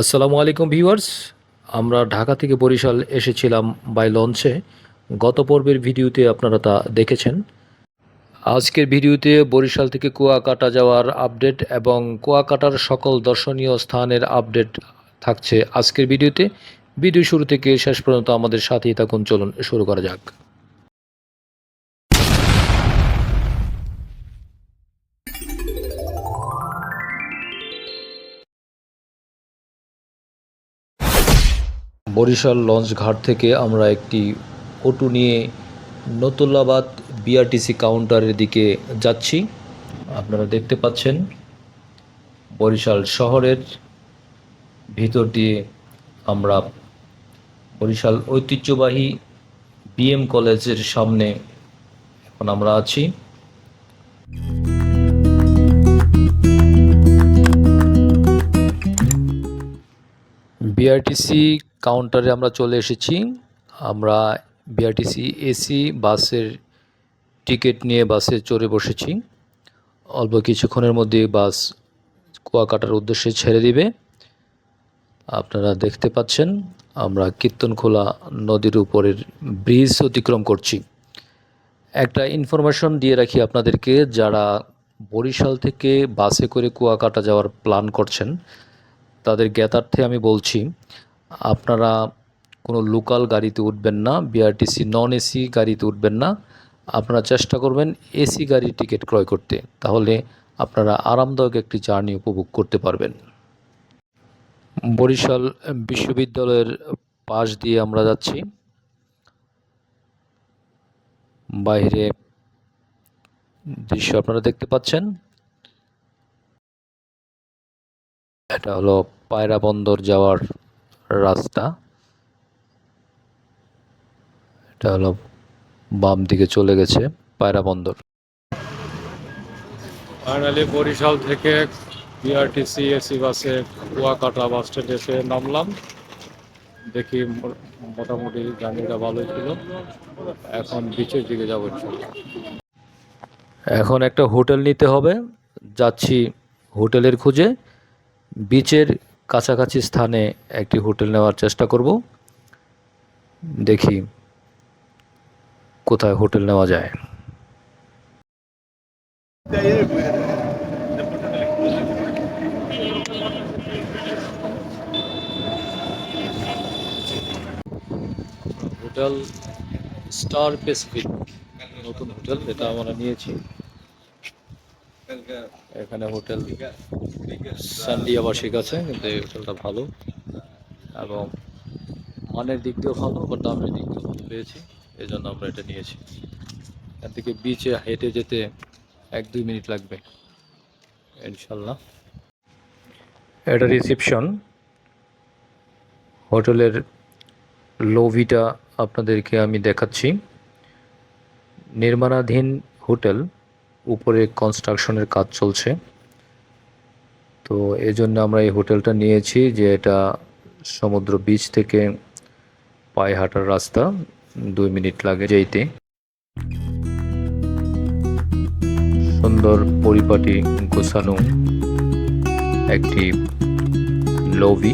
আসসালামু আলাইকুম ভিউয়ার্স। আমরা ঢাকা থেকে বরিশাল এসেছিলাম বাই লঞ্চে। গত পর্বের ভিডিওতে আপনারা তা দেখেছেন। আজকের ভিডিওতে বরিশাল থেকে কুয়াকাটা যাওয়ার আপডেট এবং কুয়াকাটার সকল দর্শনীয় স্থানের আপডেট থাকছে আজকের ভিডিওতে। ভিডিও শুরু থেকে শেষ পর্যন্ত আমাদের সাথেই থাকুন। চলুন শুরু করা যাক। বরিশাল লঞ্চ ঘাট থেকে আমরা একটি অটো নিয়ে নতুল্লাবাদ বিআরটিসি কাউন্টারের দিকে যাচ্ছি। আপনারা দেখতে পাচ্ছেন বরিশাল শহরের ভিতর দিয়ে আমরা বরিশাল ঐতিহ্যবাহী বিএম কলেজের সামনে এখন আমরা আছি। বিআরটিসি কাউন্টারে আমরা চলে এসেছি। আমরা বিআরটিসি এসি বাসের টিকিট নিয়ে বাসে চড়ে বসেছি। অল্প কিছুক্ষণের মধ্যে বাস কুয়াকাটার উদ্দেশ্যে ছেড়ে দিবে। আপনারা দেখতে পাচ্ছেন আমরা কীর্তনখোলা নদীর উপরের ব্রিজ অতিক্রম করছি। একটা ইনফরমেশন দিয়ে রাখি আপনাদেরকে, যারা বরিশাল থেকে বাসে করে কুয়াকাটা যাওয়ার প্ল্যান করছেন তাদের জ্ঞাতার্থে আমি বলছি, আপনারা কোনো লোকাল গাড়িতে উঠবেন না, বিআরটিসি নন এসি গাড়িতে উঠবেন না। আপনারা চেষ্টা করবেন এসি গাড়ির টিকিট ক্রয় করতে, তাহলে আপনারা আরামদায়ক একটি জার্নি উপভোগ করতে পারবেন। বরিশাল বিশ্ববিদ্যালয়ের পাশ দিয়ে আমরা যাচ্ছি। বাইরে দৃশ্য আপনারা দেখতে পাচ্ছেন। এটা হলো পায়রা বন্দর যাওয়ার রাস্তা। এটা হলো বাম দিকে চলে গেছে পায়রা বন্দর। ফাইনালি বরিশাল থেকে বিআরটিসি এসি বাসে কুয়াকাটা বাস স্ট্যান্ডে এসে নামলাম। দেখি মোটামুটি জার্নিটা ভালোই ছিল। এখন বিচের দিকে যাবো। এখন একটা হোটেল নিতে হবে, যাচ্ছি হোটেলের খোঁজে। বিচের কাছাকাছি স্থানে একটি হোটেল নেওয়ার চেষ্টা করব, দেখি কোথায় হোটেল নেওয়া যায়। হোটেল স্টার প্যাসিফিক নতুন হোটেল, এটা আমরা নিয়েছি। এখানে হোটেল সান্ডি আবাসিক আছে, কিন্তু এই হোটেলটা ভালো এবং মানের দিক দিয়েও ভালো, আবার দামের দিক দিয়েও ভালো পেয়েছি, এই জন্য আমরা এটা নিয়েছি। এখান থেকে বিচে হেঁটে যেতে 1-2 মিনিট লাগবে ইনশাল্লাহ। এটা রিসেপশন। হোটেলের লবিটা আপনাদেরকে আমি দেখাচ্ছি। নির্মাণাধীন হোটেল, উপরে কনস্ট্রাকশনের কাজ চলছে, তো এই জন্য আমরা এই হোটেলটা নিয়েছি, যে এটা সমুদ্র বিচ থেকে পায়ে হাঁটার রাস্তা, 2 মিনিট লাগে যেতে। সুন্দর পরিপাটি গোছানো একটি লবি।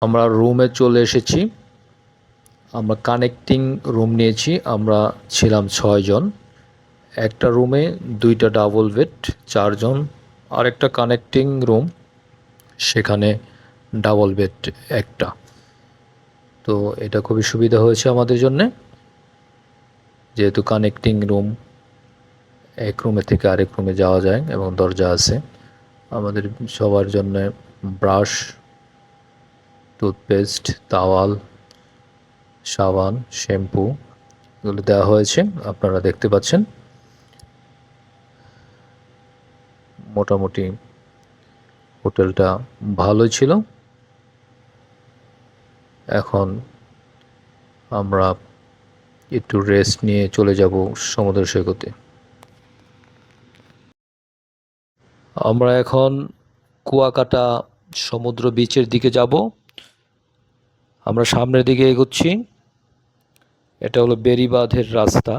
আমরা রুমে চলে এসেছি। আমরা কানেক্টিং রুম নিয়েছি। আমরা ছিলাম 6 জন। একটা রুমে 2টা ডাবল বেড, 4 জন। আর একটা কানেক্টিং রুম, সেখানে ডাবল বেড একটা। তো এটা খুবই সুবিধা হয়েছে আমাদের জন্যে, যেহেতু কানেক্টিং রুম, এক রুমে থেকে আরেক রুমে যাওয়া যায় এবং দরজা আছে। আমাদের সবার জন্য ব্রাশ, টুথপেস্ট, তাওয়াল, সাবান, শ্যাম্পু এগুলো দেওয়া হয়েছে, আপনারা দেখতে পাচ্ছেন। মোটামুটি হোটেলটা ভালোই ছিল। এখন আমরা একটু রেস্ট নিয়ে চলে যাব সমুদ্র সৈকতে। আমরা এখন কুয়াকাটা সমুদ্র বিচের দিকে যাব। আমরা সামনের দিকে এগোচ্ছি। এটা হলো বেড়িবাঁধের রাস্তা।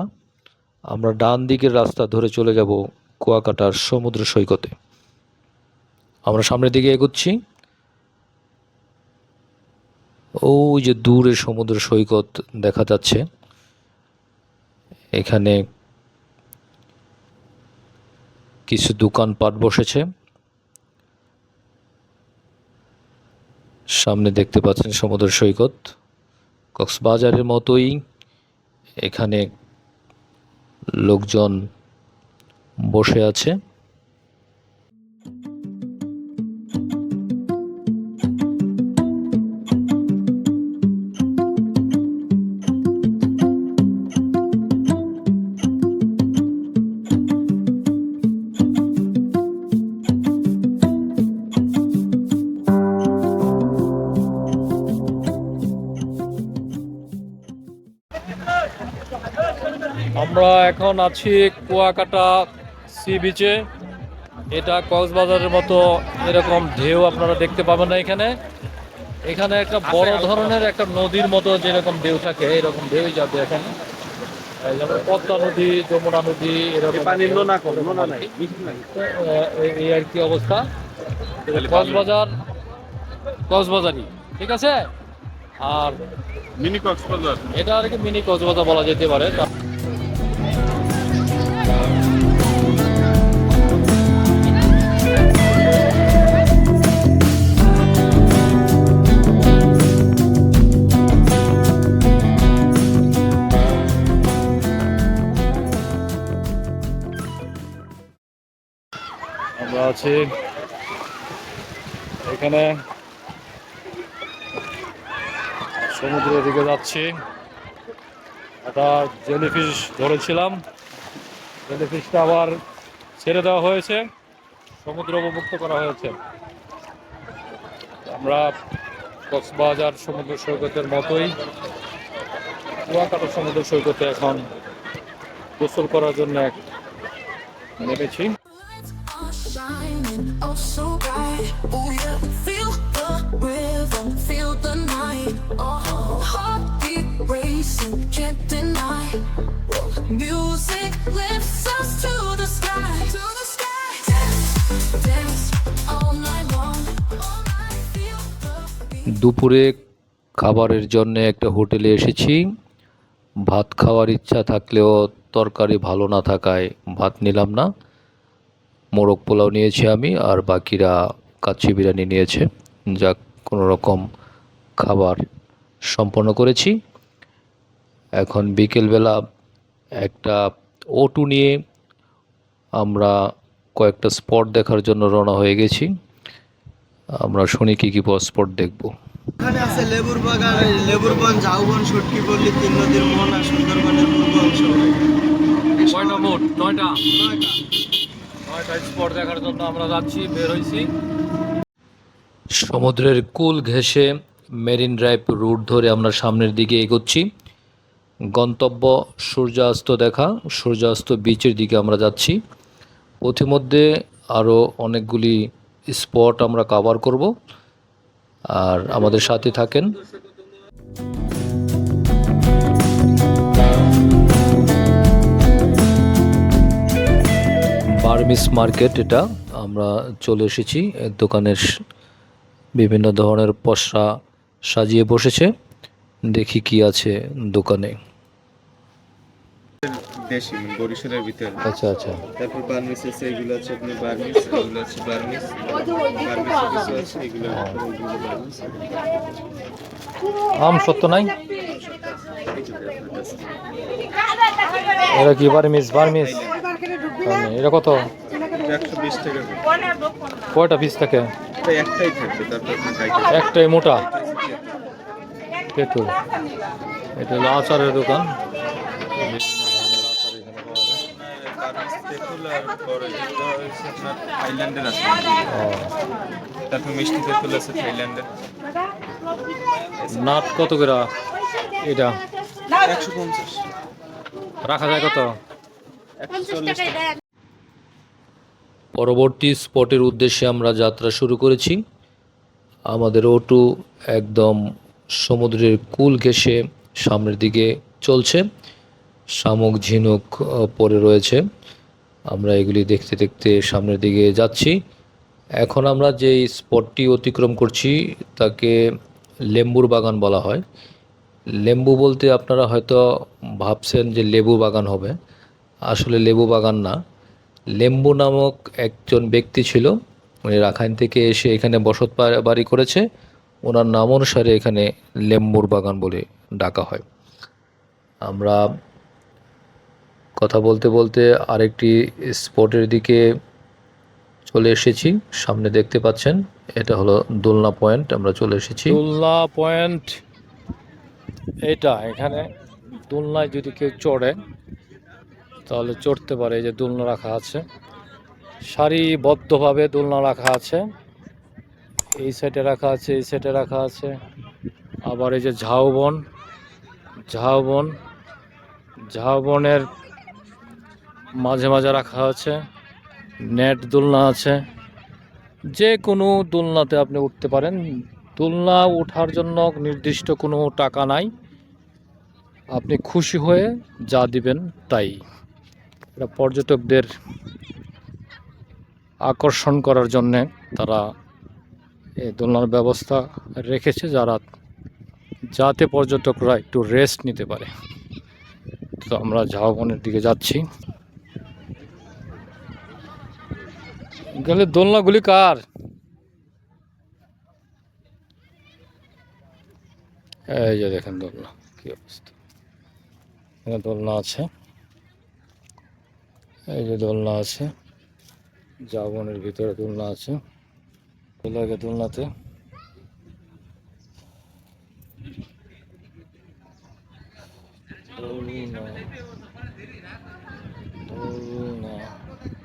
আমরা ডান দিকের রাস্তা ধরে চলে যাব কুয়াকাটার সমুদ্র সৈকতে। আমরা সামনের দিকে এগোচ্ছি। ওই যে দূরে সমুদ্র সৈকত দেখা যাচ্ছে। এখানে কিছু দোকানপাট বসেছে। সামনে দেখতে পাচ্ছেন সমুদ্র সৈকত। কক্সবাজারের মতোই এখানে লোকজন বসে আছে। আমরা এখন আছি কুয়াকাটা সি বিচে। এটা কক্সবাজারের মতো এরকম ঢেউ আপনারা দেখতে পাবেন না এখানে। এখানে একটা বড় ধরনের একটা নদীর মতো যেরকম ঢেউ থাকে এরকম ঢেউ যাবে এখানে। যেমন পদ্মা নদী, যমুনা নদী, এরকম এই আর কি অবস্থা। কক্সবাজারই ঠিক আছে। আর মিনি কক্সবাজার এটা আর কি মিনি কক্সবাজার বলা যেতে পারে। আমরা আছি এখানে সমুদ্রের দিকে যাচ্ছি। একটা জেলিফিশ ধরেছিলাম, জেলিফিশটা আবার ছেড়ে দেওয়া হয়েছে, সমুদ্র অবমুক্ত করা হয়েছে। আমরা কক্সবাজার সমুদ্র সৈকতের মতোই কুয়াকাটা সমুদ্র সৈকতে এখন গোসল করার জন্য নেমেছি। Shining oh so bright. Oh yeah, feel the rhythm, feel the night. Oh, heartbeat racing, can't deny. Music lifts us to the sky, to the sky. Dance, dance all night long. All night, feel the beat. দুপুরে খাবারের জন্য একটা হোটেলে এসেছি। ভাত খাওয়ার ইচ্ছা থাকলেও তরকারি ভালো না থাকায় ভাত নিলাম না। মোরগ পোলাও নিয়েছি আমি, আর বাকিরা কাচ্চি বিরিয়ানি নিয়েছে। যাক, কোনো রকম খাবার সম্পন্ন করেছি। এখন বিকেলবেলা একটা অটো নিয়ে আমরা কয়েকটা স্পট দেখার জন্য রওনা হয়ে গেছি। আমরা শুনি কী কী স্পট দেখব। এখানে আছে লেবুর বাগান, লেবুর বন, ঝাউবন, সটকি পল্লী, তিন নদীর মোহনা, সুন্দরবনের পূর্ব অংশ। কয়টা মোট? নয়টা 9টা স্পট দেখার জন্য আমরা যাচ্ছি, বের হয়েছি। সমুদ্রের কুল ঘেঁষে মেরিন ড্রাইভ রুট ধরে আমরা সামনের দিকে এগোচ্ছি। গন্তব্য সূর্যাস্ত দেখা, সূর্যাস্ত বিচের দিকে আমরা যাচ্ছি। পথিমধ্যে আরও অনেকগুলি স্পট আমরা কভার করব, আর আমাদের সাথে থাকেন। বার্মিস মার্কেট, এটা আমরা চলে এসেছি। দোকানের বিভিন্ন ধরনের পসরা সাজিয়ে বসেছে। দেখি কি আছে দোকানে। দেশি বরিশালের ভিতরে। আচ্ছা আচ্ছা, তারপর বার্মিস আছে, এগুলো আছে আপনার বার্মিস, এগুলো আছে বার্মিস, কিছু আছে এগুলো বার্মিস। আম সত্য নাই, এরা কি বার্মিস? এটা কত? 120 টাকা। কয়টা পিস থাকে? একটাই থাকবে, তারপর একটাই মোটা তেঁতুল। এটা হলো আচারের দোকান। থাইল্যান্ডের আছে, তারপর মিষ্টি তেঁতুল আছে থাইল্যান্ডের। নাট কত করে এটা? 150। রাখা যায় কত? পরবর্তী স্পটের উদ্দেশ্যে আমরা যাত্রা শুরু করেছি। আমাদের অটো একদম সমুদ্রের কূল ঘেঁষে সামনের দিকে চলছে। শামুক ঝিনুক পড়ে রয়েছে। আমরা এগুলি দেখতে দেখতে সামনের দিকে যাচ্ছি। এখন আমরা যেই স্পটটি অতিক্রম করছি তাকে লেম্বুর বাগান বলা হয়। লেম্বু বলতে আপনারা হয়তো ভাবছেন যে লেবু বাগান হবে, আসলে লেবু বাগান না। লেম্বু নামক একজন ব্যক্তি ছিল, উনি রাখাইন থেকে এসে এখানে বসত বাড়ি করেছে। ওনার নাম অনুসারে এখানে লেম্বুর বাগান বলে ডাকা হয়। আমরা কথা বলতে বলতে আরেকটি স্পটের দিকে চলে এসেছি। সামনে দেখতে পাচ্ছেন এটা হলো দোলনা পয়েন্ট। আমরা চলে এসেছি দোলনা পয়েন্ট এটা। এখানে দোলনায় যদি কেউ চড়ে তাহলে চড়তে পারে। এই যে দোলনা রাখা আছে, সারিবদ্ধভাবে দোলনা রাখা আছে। এই সাইডে রাখা আছে, এই সাইডে রাখা আছে। আবার এই যে ঝাউবন, ঝাউবন, ঝাউবনের মাঝে মাঝে রাখা আছে। নেট দোলনা আছে। যে কোনো দোলনাতে আপনি উঠতে পারেন। দোলনা ওঠার জন্য নির্দিষ্ট কোনো টাকা নাই, আপনি খুশি হয়ে যা দিবেন তাই। এটা পর্যটকদের আকর্ষণ করার জন্যে তারা এই দোলনার ব্যবস্থা রেখেছে, যাতে পর্যটকরা একটু রেস্ট নিতে পারে। তো আমরা ঝাউবনের দিকে যাচ্ছি। গেলে দোলনাগুলি কার? এই যে দেখেন দোলনা কি অবস্থা। এখানে দোলনা আছে, এই যে দোলনা আছে, ঝাউবনের ভিতরে দোলনা আছে। লাগে দোলনাতে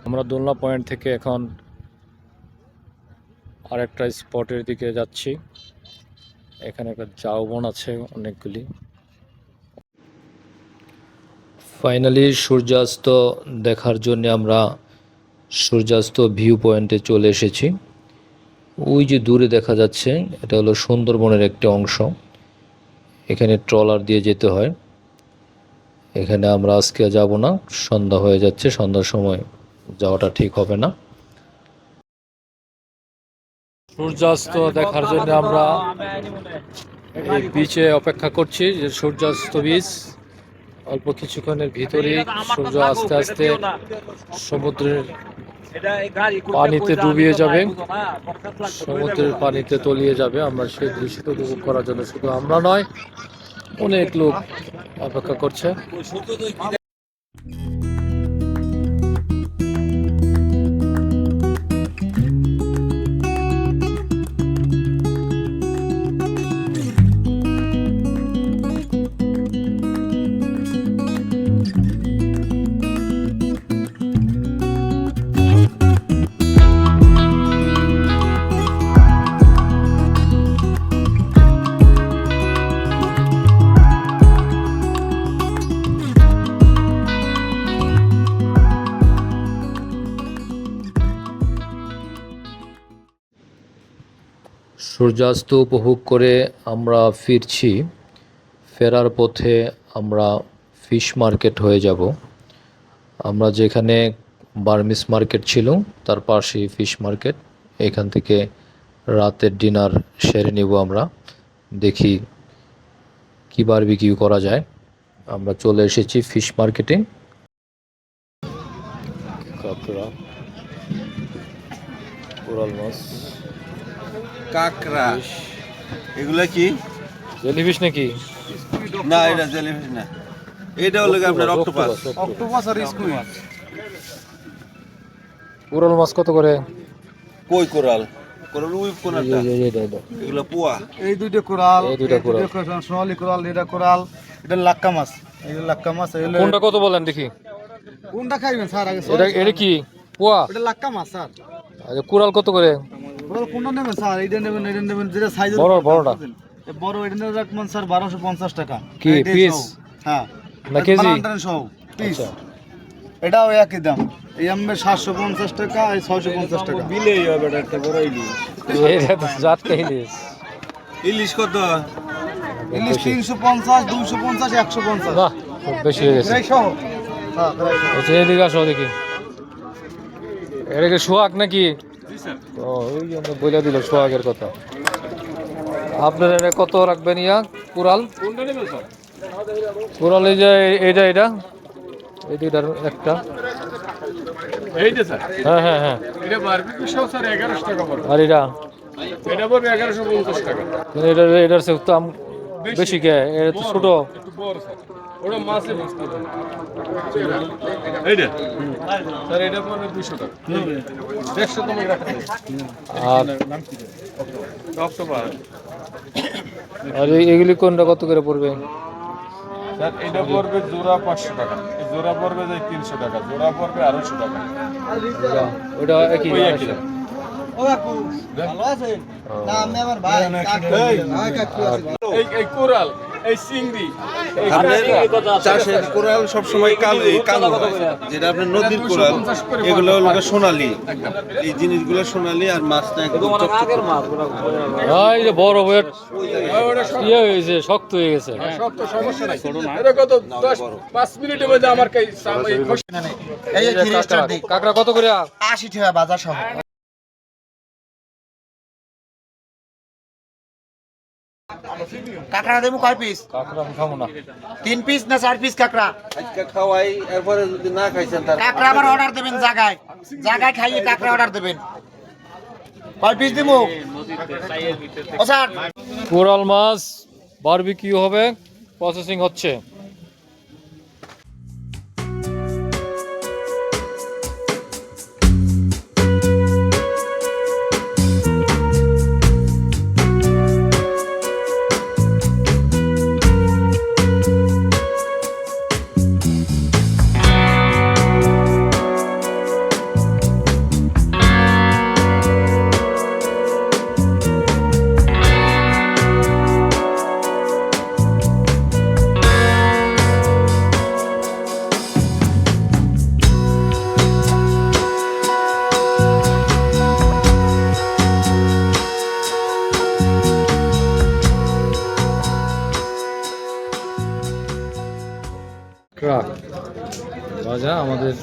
আমরা দোলনা পয়েন্ট থেকে এখন আরেকটা স্পটের দিকে যাচ্ছি। এখানে একটা ঝাউবন আছে অনেকগুলি। ফাইনালি সূর্যাস্ত দেখার জন্য আমরা সূর্যাস্ত ভিউ পয়েন্টে চলে এসেছি। ওই যে দূরে দেখা যাচ্ছে এটা হলো সুন্দরবনের একটি অংশ। এখানে ট্রলার দিয়ে যেতে হয়। এখানে আমরা আজকে যাব না, সন্ধ্যা হয়ে যাচ্ছে, সন্ধ্যার সময় যাওয়াটা ঠিক হবে না। সূর্যাস্ত দেখার জন্য আমরা এই বিচে অপেক্ষা করছি, যে সূর্যাস্ত বিচ। অল্প কিছুক্ষণের ভিতরেই সূর্য আস্তে আস্তে সমুদ্রের পানিতে ডুবিয়ে যাবে, সমুদ্রের পানিতে তলিয়ে যাবে। আমরা সেই দৃশ্যটা উপভোগ করার জন্য শুধু আমরা নয়, অনেক লোক অপেক্ষা করছে। সূর্যাস্ত উপভোগ করে আমরা ফিরছি। ফেরার পথে আমরা ফিশ মার্কেট হয়ে যাব। আমরা যেখানে বার্মিস মার্কেট ছিল তার পাশেই ফিশ মার্কেট। এখান থেকে রাতের ডিনার সেরে নিব। আমরা দেখি কী বারবিকিউ করা যায়। আমরা চলে এসেছি ফিশ মার্কেটে। কাঁকড়া, কোরাল মাছ, কাঁকড়া, এগুলা কি? জেলিফিশ নাকি? না, এটা জেলিফিশ না, এটা হলো আপনার অক্টোপাস। অক্টোপাস আর স্কুইড। কোরাল মাছ কত করে? কই কোরাল? কোরাল উইপ কোনাটা, এগুলা পোয়া। এই দুইটা কোরাল, এই দুইটা কোরাল। সোনালী কোরাল, এটা কোরাল, এটা লাক্কা মাছ, এই লাক্কা মাছ। কোনটা কত বলেন দেখি? কোনটা খাইবেন স্যার আগে? এটা কি পোয়া? এটা লাক্কা মাছ স্যার। আচ্ছা, কোরাল কত করে? কোরাল কোনটা নেবেন স্যার? এইটা নেবেন, এটা নেবেন, যেটা সাইজ বড়টা। বড় এটা নেবেন স্যার 1250 টাকা। কি পিস? হ্যাঁ, না কেজি? সহ পিস আচ্ছা। এটাও একই দাম এই আমের 750 টাকা এই 650 টাকা বিলেই হবে এটা একটা বড় ইলিশ। এটা তো জাতকা ইলিশ। ইলিশ কত? ইলিশ 350 250 150 বাহ, খুব বেশি হয়ে গেছে। প্রায় সহ হ্যাঁ প্রায় সহ আচ্ছা, এদিকে আসো দেখি। এটা কি সোহাগ নাকি? ও, ওই জন্য বলে দিল সোহাগের কথা। আপনার এটা কত রাখবেন ইয়া কুরাল? কুরাল এই যে এটা এটা এই দুইটার একটা। এইটা স্যার, হ্যাঁ হ্যাঁ হ্যাঁ। এটা বারবিকিউ সহ স্যার 1100 টাকা পড়বে। আর এটা এটা পড়বে 1150 টাকা। এটার সে দাম বেশি কে? এটা তো ছোট। একটু বড় স্যার, ওটা মাছে ভাজতে হবে। এইটা স্যার, এটা পড়বে 200 টাকা। 150 তোমাকে রাখতে হবে। আর অক্টোবর আর এগুলি কোনটা কত করে পড়বে? স্যার, এটা পড়বে জোড়া 500 টাকা, এই জোড়া পড়বে যে 300 টাকা, জোড়া পড়বে 250 টাকা। ওটা একই ওই একই দাম। ও কাকু ভালো আছেন? না আমি আমার ভাই কাকু। হ্যাঁ কাকু আছে। এই কোরাল, এই চিংড়ি, এই চাষের কোরাল সবসময় কালো হয়। যেটা আপনার নদীর কোরাল, এগুলো হলো সোনালী। এই জিনিসগুলো সোনালী আর মাছটা একদম চকচকে। এই যে বড় বড় ইয়ে হয়েছে, শক্ত হয়ে গেছে। সব তো সমস্যা নাই। এটা কত 5 মিনিটের মধ্যে আমার কাছে এই যে 3 স্টার দিই কাকড়া কত করে? 80 টাকা বাজার সহ। কাকড়া দেবো কয় পিস? কাকড়া আমি খাবো না। 3 পিস না 4 পিস কাকড়া? আজকে খাওয়াই, এরপরে যদি না খাইছেন তার কাকড়া আবার অর্ডার দেবেন জায়গায়, জায়গায় খাইয়ে কাকড়া অর্ডার দেবেন। কয় পিস দিমু? ও স্যার কোরাল মাছ বারবিকিউ হবে, প্রসেসিং হচ্ছে। ট্রাক ভাজা আমাদের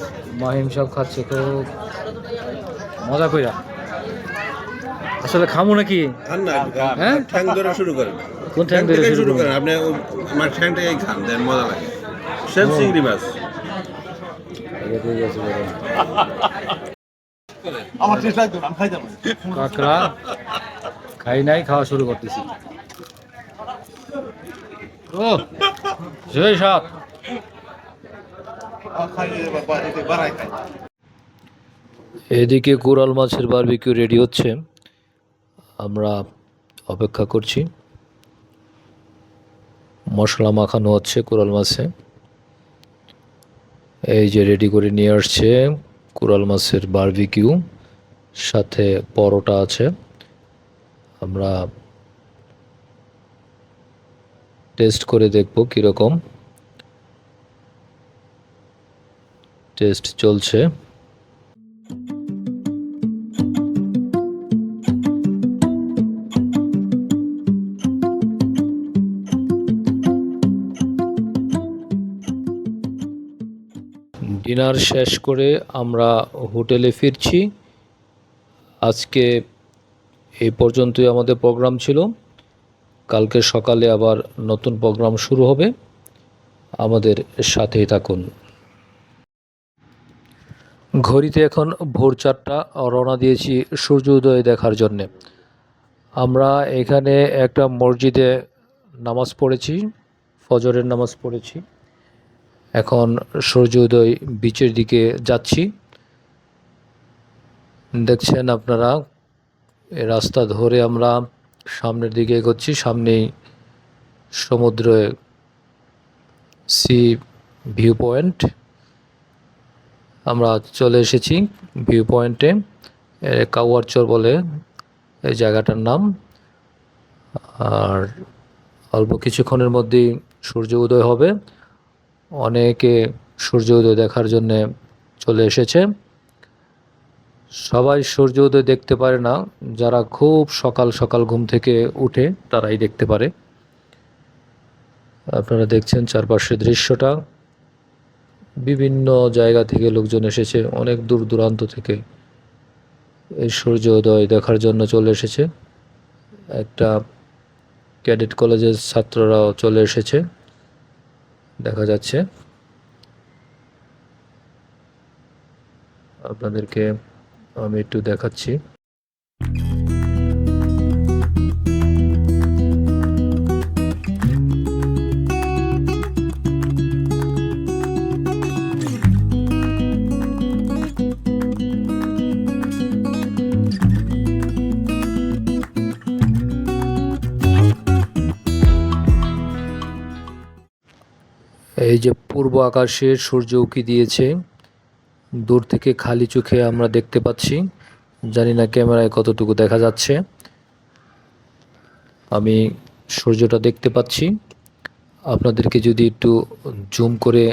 মাহিম সব খাচ্ছে, খুব মজা কইরা। আসলে খামু নাকি? খান না, হ্যাঁ? ঠ্যাং ধরে শুরু করেন। কোন ঠ্যাং ধরে থেকে শুরু করেন করবো? আপনি। আমার ঠ্যাংটাই খান, দেন মজা লাগে। সেম চিংড়ি মাছ। ঠিক আছে, বলুন। আমার টেস্ট লাগতো আমি খাইতাম না। কাকড়া খাই নাই, খাওয়া শুরু করতেছি। ও সেই স্বাদ। এদিকে কোরাল মাছের বারবিকিউ রেডি হচ্ছে, আমরা অপেক্ষা করছি। মশলা মাখানো হচ্ছে কোরাল মাছে। এই যে রেডি করে নিয়ে আসছে কোরাল মাছের বারবিকিউ, সাথে পরোটা আছে। আমরা টেস্ট করে দেখব কীরকম টেস্ট চলছে। ডিনার শেষ করে আমরা হোটেলে ফিরছি। আজকে এই পর্যন্তই আমাদের প্রোগ্রাম ছিল। কালকে সকালে আবার নতুন প্রোগ্রাম শুরু হবে, আমাদের সাথেই থাকুন। ঘড়িতে এখন ভোর 4টা, রওনা দিয়েছি সূর্য উদয় দেখার জন্যে। আমরা এখানে একটা মসজিদে নামাজ পড়েছি, ফজরের নামাজ পড়েছি। এখন সূর্য উদয় বিচের দিকে যাচ্ছি। দেখছেন আপনারা, এই রাস্তা ধরে আমরা সামনের দিকে এগোচ্ছি। সামনেই সমুদ্রে সি ভিউ পয়েন্ট। আমরা চলে এসেছি ভিউ পয়েন্টে, কাওয়ারচর বলে এই জায়গাটার নাম। আর অল্প কিছুক্ষণের মধ্যেই সূর্য উদয় হবে। অনেকে সূর্য উদয় দেখার জন্যে চলে এসেছে। সবাই সূর্য উদয় দেখতে পারে না, যারা খুব সকাল সকাল ঘুম থেকে উঠে তারাই দেখতে পারে। আপনারা দেখছেন চারপাশের দৃশ্যটা, বিভিন্ন জায়গা থেকে লোকজন এসেছে, অনেক দূর দূরান্ত থেকে এই সূর্য উদয় দেখার জন্য চলে এসেছে। একটা ক্যাডেট কলেজের ছাত্ররাও চলে এসেছে, দেখা যাচ্ছে। আপনাদেরকে আমি একটু দেখাচ্ছি। এই যে পূর্ব আকাশে সূর্য উঁকি দিয়েছে, দূর থেকে খালি চোখে আমরা দেখতে পাচ্ছি, জানি না ক্যামেরায় কতটুকু দেখা যাচ্ছে। আমি সূর্যটা দেখতে পাচ্ছি। আপনাদেরকে যদি একটু জুম করে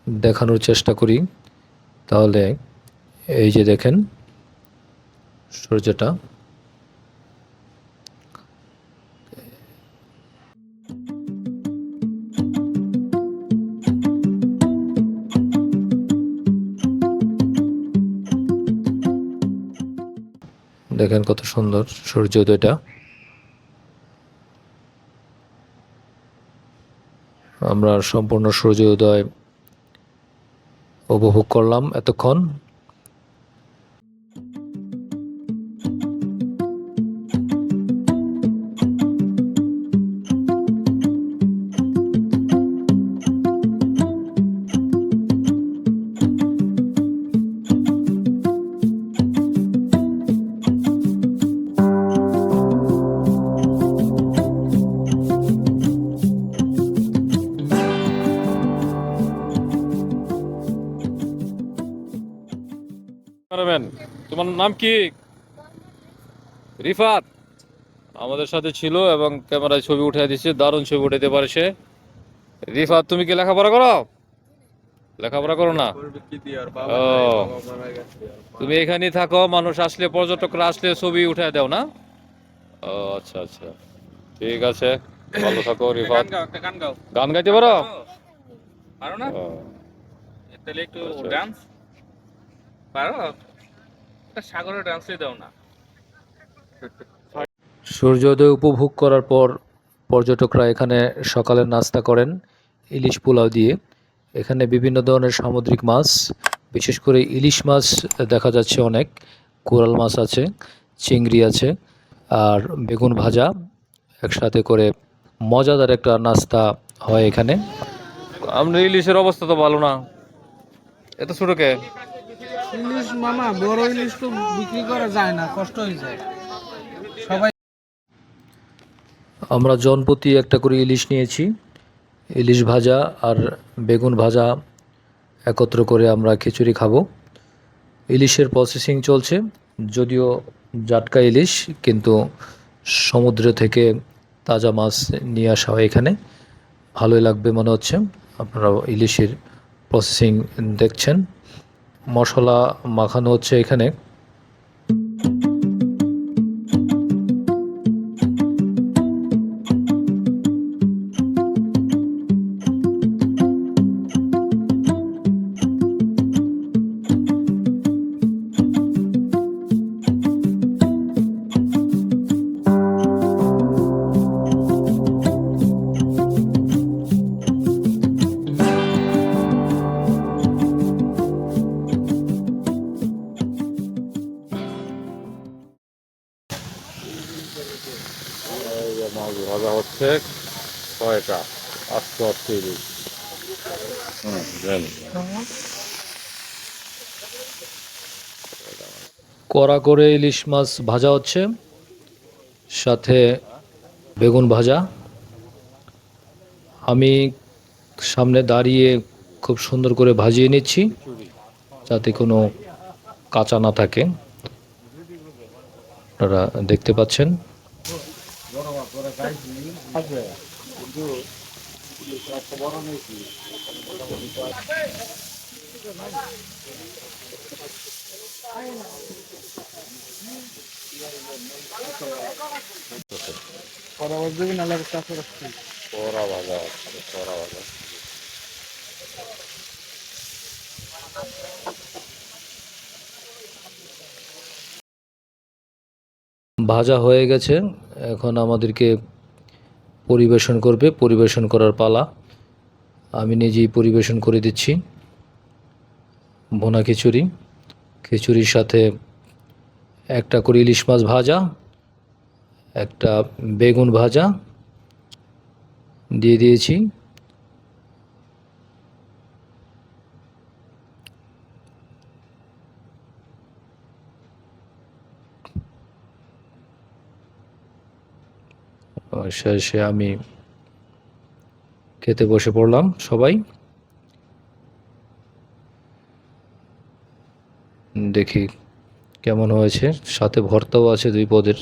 দেখানোর চেষ্টা করি, তাহলে এই যে দেখেন সূর্যটা। দেখেন কত সুন্দর সূর্যোদয়টা। আমরা সম্পূর্ণ সূর্যোদয় উপভোগ করলাম এতক্ষণ। তোমার নাম কি? রিফাত আমাদের সাথে ছিল এবং ক্যামেরায় ছবি উঠে দিচ্ছে, দারুণ ছবি উঠাতে পারে সে। রিফাত, তুমি কি লেখাপড়া করো? লেখাপড়া করো না? ও, তুমি এখানেই থাকো, মানুষ আসলে, পর্যটকরা আসলে ছবি উঠে দাও না? ও আচ্ছা আচ্ছা, ঠিক আছে, ভালো থাকো রিফাত। গান গাইতে পারো? পারো না? ও, তাহলে একটু আচ্ছা। ডান্স পারো? একটা সাগরের ডান্সই দাও না। সূর্যোদয় উপভোগ করার পর পর্যটকরা এখানে সকালের নাস্তা করেন ইলিশ পোলাও দিয়ে। এখানে বিভিন্ন ধরনের সামুদ্রিক মাছ, বিশেষ করে ইলিশ মাছ দেখা যাচ্ছে অনেক, কোরাল মাছ আছে, চিংড়ি আছে, আর বেগুন ভাজা একসাথে করে মজাদার একটা নাস্তা হয় এখানে। আমরা ইলিশের অবস্থা তো ভালো না, এত ছোট কে? ইলিশ মামা, বড় ইলিশ তো বিক্রি করা যায় না, কষ্ট হয়ে যায়। সবাই আমরা জনপ্রতি একটা করে ইলিশ নিয়েছি। ইলিশ ভাজা আর বেগুন ভাজা একত্র করে আমরা খিচুড়ি খাবো। ইলিশের প্রসেসিং চলছে, যদিও জাটকা ইলিশ, কিন্তু সমুদ্র থেকে তাজা মাছ নিয়ে আসা হয় এখানে। ভালোই লাগবে মনে হচ্ছে। আপনারা ইলিশের প্রসেসিং দেখছেন, মশলা মাখানো হচ্ছে এখানে। মাছ ভাজা হচ্ছে 6টা, 838। কড়া করে ইলিশ মাছ ভাজা হচ্ছে, সাথে বেগুন ভাজা। আমি সামনে দাঁড়িয়ে খুব সুন্দর করে ভাজিয়ে নিচ্ছি, যাতে কোনো কাঁচা না থাকে। আপনারা দেখতে পাচ্ছেন। পরামর্শ দেবেন আল্লাহ কাছে রাখছি। করা ভাজা করা ভাজা। ভাজা হয়ে গেছে, এখন আমাদেরকে পরিবেশন করবে, পরিবেশন করার পালা। আমি নিজেই পরিবেশন করে দিচ্ছি। ভুনা খিচুড়ি, খিচুড়ির সাথে একটা করে ইলিশ মাছ ভাজা, একটা বেগুন ভাজা দিয়ে দিয়েছি। শেষে আমি খেতে বসে পড়লাম। সবাই দেখি কেমন হয়েছে, সাথে ভর্তাও আছে 2 পদের।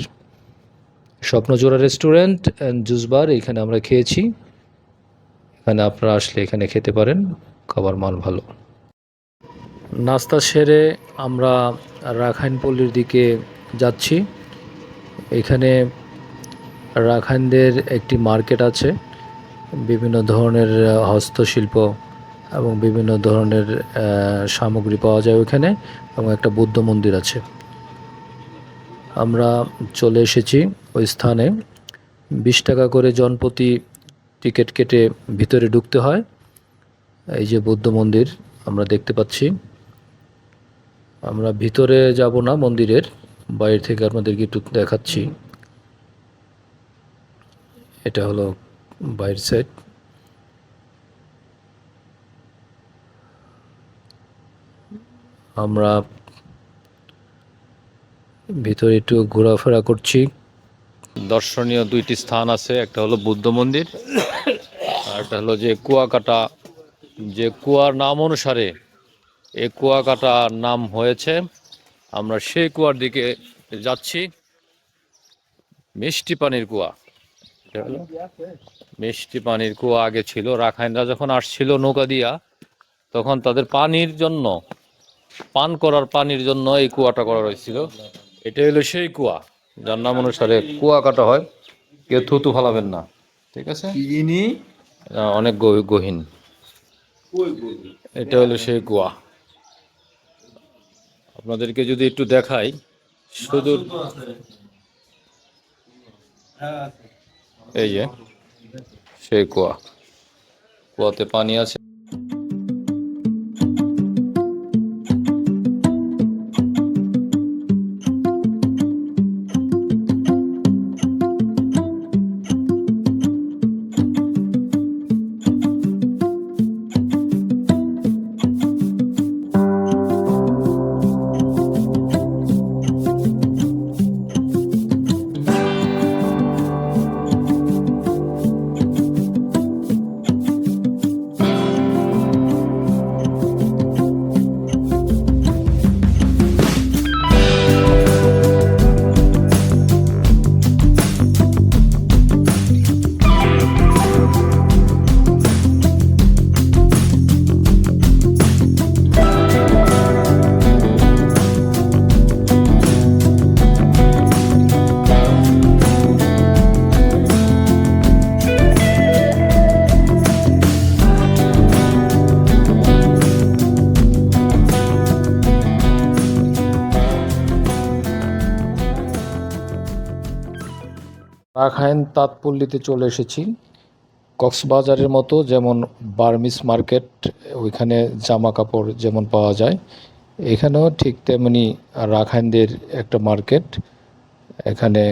স্বপ্নজোড়া রেস্টুরেন্ট অ্যান্ড জুস বার, এখানে আমরা খেয়েছি। এখানে আপনারা আসলে এখানে খেতে পারেন, খাবার মান ভালো। নাস্তা সেরে আমরা রাখাইনপল্লীর দিকে যাচ্ছি। এখানে রাখাইনদের একটি মার্কেট আছে, বিভিন্ন ধরনের হস্তশিল্প এবং বিভিন্ন ধরনের সামগ্রী পাওয়া যায় ওইখানে, এবং একটা বৌদ্ধ মন্দির আছে। আমরা চলে এসেছি ওই স্থানে। 20 টাকা করে জনপ্রতি টিকিট কেটে ভিতরে ঢুকতে হয়। এই যে বৌদ্ধ মন্দির আমরা দেখতে পাচ্ছি। আমরা ভিতরে যাব না মন্দিরের, বাইরে থেকে আপনাদেরকে একটু দেখাচ্ছি। এটা হলো বাইরের সাইড। আমরা ভিতরে একটু ঘোরাফেরা করছি। দর্শনীয় 2টি স্থান আছে, একটা হলো বুদ্ধ মন্দির, আর একটা হলো যে কুয়াকাটা, যে কুয়ার নাম অনুসারে এই কুয়াকাটার নাম হয়েছে। আমরা সেই কুয়ার দিকে যাচ্ছি। মিষ্টি পানির কুয়া, মিষ্টি পানির কুয়া আগে ছিল। রাখাইনরা যখন আসছিল নৌকা দিয়া, তখন তাদের পানির জন্য, পান করার পানির জন্য এই কুয়াটা করা হয়েছিল। এটা হলো সেই কুয়া যার নাম অনুসারে কুয়া কাটা হয়। কেউ থুতু ফালাবেন না, ঠিক আছে? অনেক গহীন। এটা হলো সেই কুয়া। আপনাদেরকে যদি একটু দেখাই, শুধু এই যে সেই কুয়া, কুয়াতে পানি আছে। রাখাইন তাঁতপল্লীতে চলে এসেছি। কক্সবাজারের মতো যেমন বার্মিস মার্কেট, ওইখানে জামা কাপড় যেমন পাওয়া যায়, এখানেও ঠিক তেমনি রাখাইনদের একটা মার্কেট। এখানে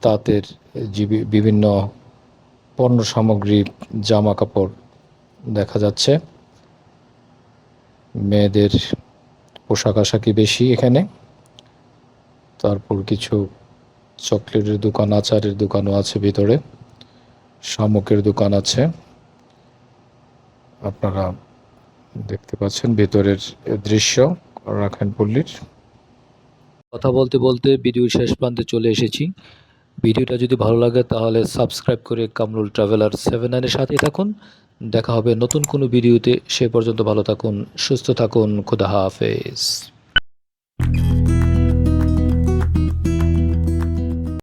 তাঁতের বিভিন্ন পণ্য সামগ্রী, জামা কাপড় দেখা যাচ্ছে। মেয়েদের পোশাক আশাকই বেশি এখানে। তারপর কিছু চকলেটের দোকান, আচারের দোকানও আছে ভিতরে, শামুকের দোকান আছে। আপনারা দেখতে পাচ্ছেন ভিতরের দৃশ্য রাখাইনপল্লীর। কথা বলতে বলতে ভিডিওর শেষ প্রান্তে চলে এসেছি। ভিডিওটা যদি ভালো লাগে তাহলে সাবস্ক্রাইব করে কামরুল ট্রাভেলার 79 এর সাথেই থাকুন। দেখা হবে নতুন কোনো ভিডিওতে। সে পর্যন্ত ভালো থাকুন, সুস্থ থাকুন। খোদা হাফেজ।